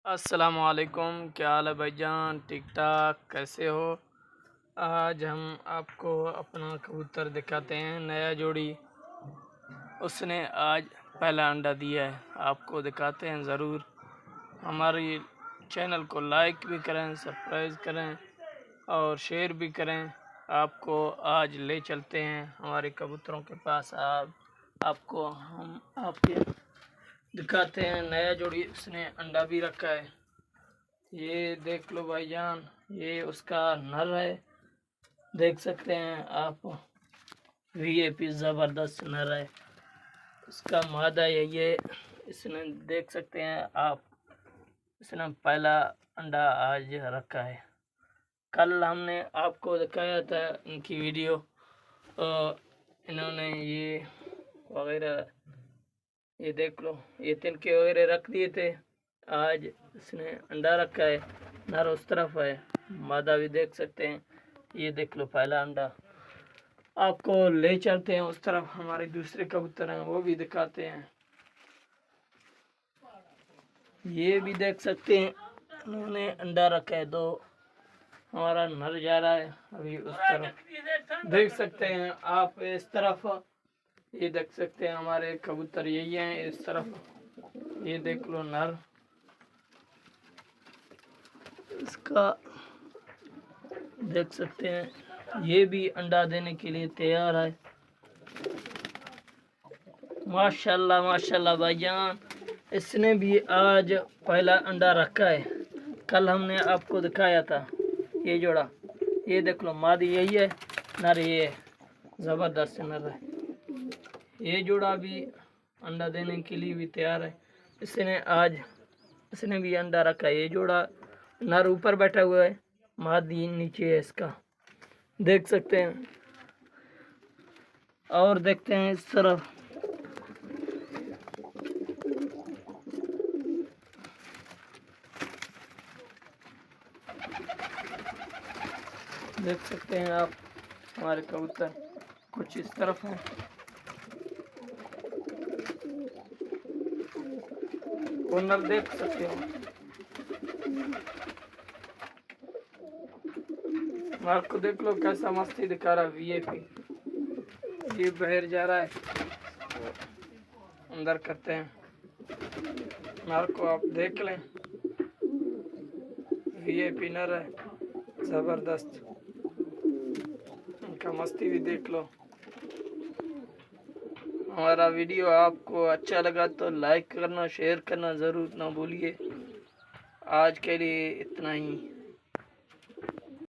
अस्सलामुअलैकुम, क्या हाल है भाईजान? ठीक ठाक, कैसे हो? आज हम आपको अपना कबूतर दिखाते हैं, नया जोड़ी। उसने आज पहला अंडा दिया है, आपको दिखाते हैं ज़रूर। हमारी चैनल को लाइक भी करें, सब्सक्राइब करें और शेयर भी करें। आपको आज ले चलते हैं हमारे कबूतरों के पास। आपको हम आपके दिखाते हैं नया जोड़ी। उसने अंडा भी रखा है, ये देख लो भाईजान, ये उसका नर है, देख सकते हैं आप। वीआईपी ज़बरदस्त नर है, उसका मादा है ये। इसने देख सकते हैं आप, इसने पहला अंडा आज रखा है। कल हमने आपको दिखाया था इनकी वीडियो, इन्होंने ये वगैरह, ये देख लो, ये तिनके वगैरह रख दिए थे। आज इसने अंडा रखा है, नर उस तरफ है, मादा भी देख सकते हैं। ये देख लो पहला अंडा। आपको ले चलते हैं उस तरफ, हमारे दूसरे कबूतर हैं वो भी दिखाते हैं। ये भी देख सकते हैं, उन्होंने अंडा रखा है। दो हमारा नर जा रहा है अभी उस तरफ, देख सकते हैं आप। इस तरफ ये देख सकते हैं हमारे कबूतर यही हैं इस तरफ। ये देख लो नर, इसका देख सकते हैं, ये भी अंडा देने के लिए तैयार है। माशाल्लाह माशाल्लाह भाईजान, इसने भी आज पहला अंडा रखा है। कल हमने आपको दिखाया था ये जोड़ा। ये देख लो, मादी यही है, नर ये है, ज़बरदस्त नर है। ये जोड़ा भी अंडा देने के लिए भी तैयार है। इसने भी अंडा रखा है। ये जोड़ा नर ऊपर बैठा हुआ है, मादी नीचे है इसका, देख सकते हैं। और देखते हैं इस तरफ, देख सकते हैं आप हमारे कबूतर कुछ इस तरफ हैं। ओनर देख सकते हो, मार्क को देख लो कैसा मस्ती दिखा रहा है। वीआईपी ये बाहर जा रहा है, अंदर करते हैं। मार्क को आप देख लें, वीआईपी नर है, ज़बरदस्त। उनका मस्ती भी देख लो। हमारा वीडियो आपको अच्छा लगा तो लाइक करना, शेयर करना ज़रूर ना भूलिए। आज के लिए इतना ही।